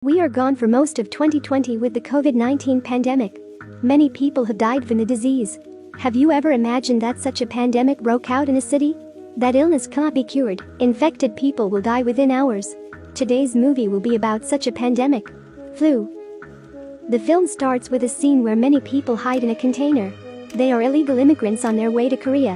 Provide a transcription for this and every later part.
We are gone for most of 2020 with the COVID-19 pandemic. Many people have died from the disease. Have you ever imagined that such a pandemic broke out in a city? That illness cannot be cured, infected people will die within hours. Today's movie will be about such a pandemic. Flu. The film starts with a scene where many people hide in a container. They are illegal immigrants on their way to Korea.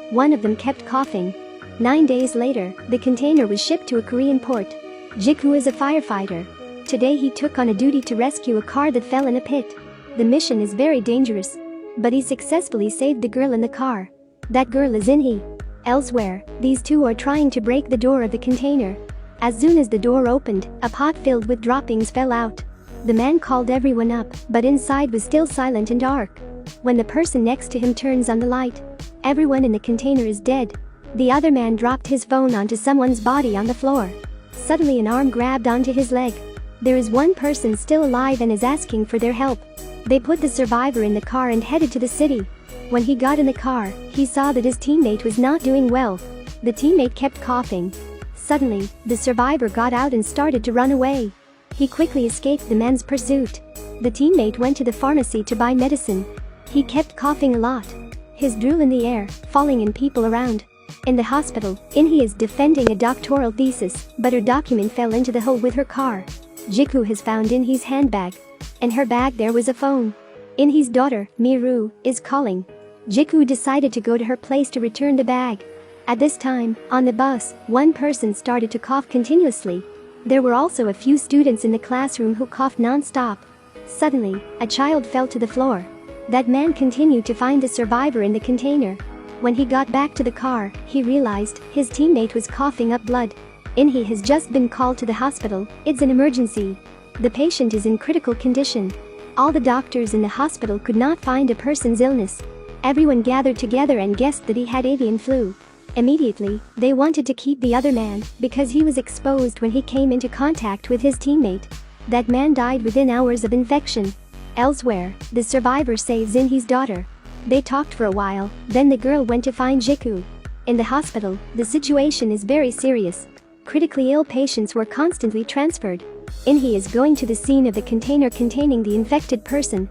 One of them kept coughing. 9 days later, the container was shipped to a Korean port. Jiku is a firefighter. Today he took on a duty to rescue a car that fell in a pit. The mission is very dangerous. But he successfully saved the girl in the car. That girl is Inhee. Elsewhere, these two are trying to break the door of the container. As soon as the door opened, a pot filled with droppings fell out. The man called everyone up, but inside was still silent and dark. When the person next to him turns on the light, everyone in the container is dead. The other man dropped his phone onto someone's body on the floor. Suddenly an arm grabbed onto his leg. There is one person still alive and is asking for their help. They put the survivor in the car and headed to the city. When he got in the car, he saw that his teammate was not doing well. The teammate kept coughing. Suddenly, the survivor got out and started to run away. He quickly escaped the men's pursuit. The teammate went to the pharmacy to buy medicine. He kept coughing a lot. His drool in the air, falling in people around. In the hospital, Inhee is defending a doctoral thesis, but her document fell into the hole with her car. Jiku has found Inhee's handbag. In her bag there was a phone. Inhee's daughter, Miru, is calling. Jiku decided to go to her place to return the bag. At this time, on the bus, one person started to cough continuously. There were also a few students in the classroom who coughed non-stop. Suddenly, a child fell to the floor. That man continued to find the survivor in the container. When he got back to the car, he realized his teammate was coughing up blood. Inhee has just been called to the hospital. It's an emergency. The patient is in critical condition. All the doctors in the hospital could not find a person's illness. Everyone gathered together and guessed that he had avian flu. Immediately, they wanted to keep the other man because he was exposed when he came into contact with his teammate. That man died within hours of infection. Elsewhere, the survivor saves Inhee's daughter. They talked for a while, then the girl went to find Jiku. In the hospital, the situation is very serious. Critically ill patients were constantly transferred. Inhee is going to the scene of the container containing the infected person.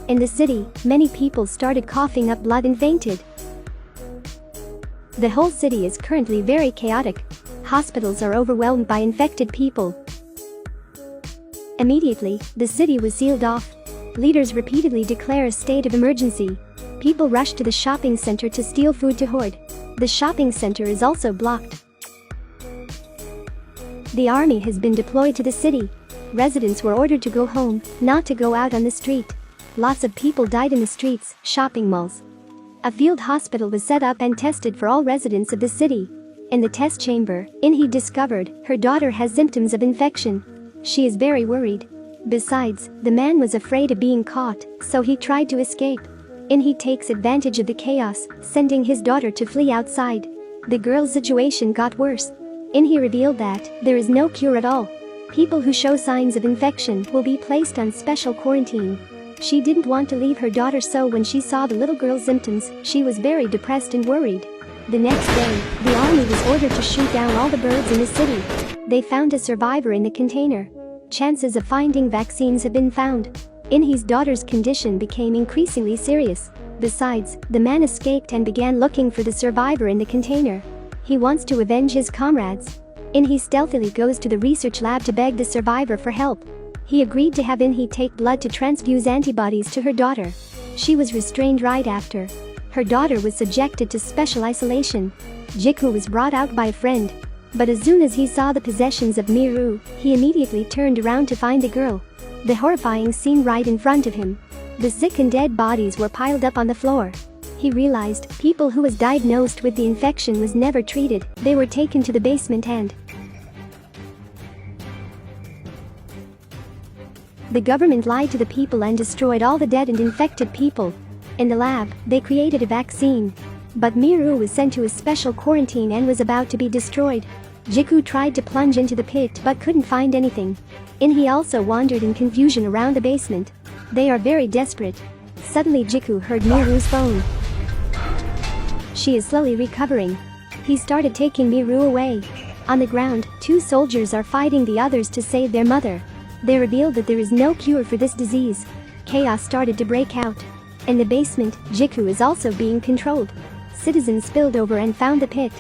In the city, many people started coughing up blood and fainted. The whole city is currently very chaotic. Hospitals are overwhelmed by infected people. Immediately, the city was sealed off. Leaders repeatedly declare a state of emergency. People rush to the shopping center to steal food to hoard. The shopping center is also blocked. The army has been deployed to the city. Residents were ordered to go home, not to go out on the street. Lots of people died in the streets, shopping malls. A field hospital was set up and tested for all residents of the city. In the test chamber, Inhee discovered her daughter has symptoms of infection. She is very worried. Besides, the man was afraid of being caught, so he tried to escape. Inhee takes advantage of the chaos, sending his daughter to flee outside. The girl's situation got worse. Inhee revealed that there is no cure at all. People who show signs of infection will be placed on special quarantine. She didn't want to leave her daughter, so when she saw the little girl's symptoms, she was very depressed and worried. The next day, the army was ordered to shoot down all the birds in the city. They found a survivor in the container. Chances of finding vaccines have been found. Inhee's daughter's condition became increasingly serious. Besides, the man escaped and began looking for the survivor in the container. He wants to avenge his comrades. Inhee stealthily goes to the research lab to beg the survivor for help. He agreed to have Inhee take blood to transfuse antibodies to her daughter. She was restrained right after. Her daughter was subjected to special isolation. Jiku was brought out by a friend. But as soon as he saw the possessions of Miru, he immediately turned around to find the girl. The horrifying scene right in front of him. The sick and dead bodies were piled up on the floor. He realized people who was diagnosed with the infection was never treated. They were taken to the basement and the government lied to the people and destroyed all the dead and infected people. In the lab, they created a vaccine. But Miru was sent to a special quarantine and was about to be destroyed. Jiku tried to plunge into the pit but couldn't find anything. Inhee also wandered in confusion around the basement. They are very desperate. Suddenly Jiku heard Miru's phone. She is slowly recovering. He started taking Miru away. On the ground, two soldiers are fighting the others to save their mother. They reveal that there is no cure for this disease. Chaos started to break out. In the basement, Jiku is also being controlled. Citizens spilled over and found the pit.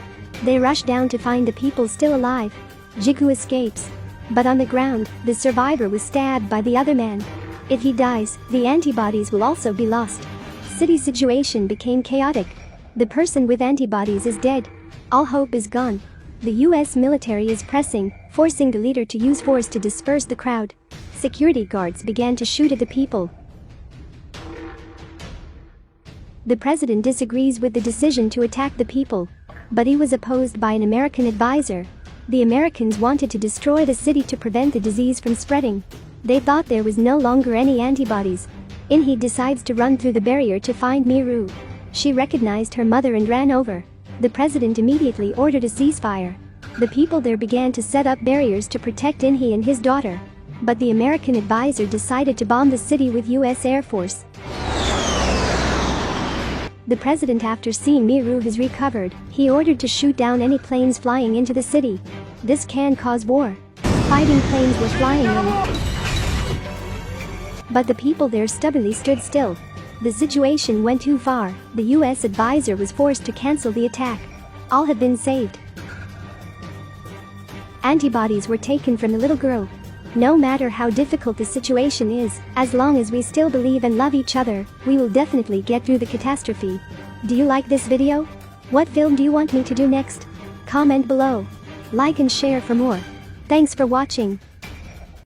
They rush down to find the people still alive. Jiku escapes. But on the ground, the survivor was stabbed by the other man. If he dies, the antibodies will also be lost. City situation became chaotic. The person with antibodies is dead. All hope is gone. The US military is pressing, forcing the leader to use force to disperse the crowd. Security guards began to shoot at the people. The president disagrees with the decision to attack the people. But he was opposed by an American advisor. The Americans wanted to destroy the city to prevent the disease from spreading. They thought there was no longer any antibodies. Inhi decides to run through the barrier to find Miru. She recognized her mother and ran over. The president immediately ordered a ceasefire. The people there began to set up barriers to protect Inhi and his daughter. But the American advisor decided to bomb the city with US Air Force. The president, after seeing Miru has recovered, he ordered to shoot down any planes flying into the city. This can cause war. Fighting planes were flying in. But the people there stubbornly stood still. The situation went too far. The US advisor was forced to cancel the attack. All had been saved. Antibodies were taken from the little girl. No matter how difficult the situation is, as long as we still believe and love each other, we will definitely get through the catastrophe. Do you like this video? What film do you want me to do next? Comment below. Like and share for more. Thanks for watching.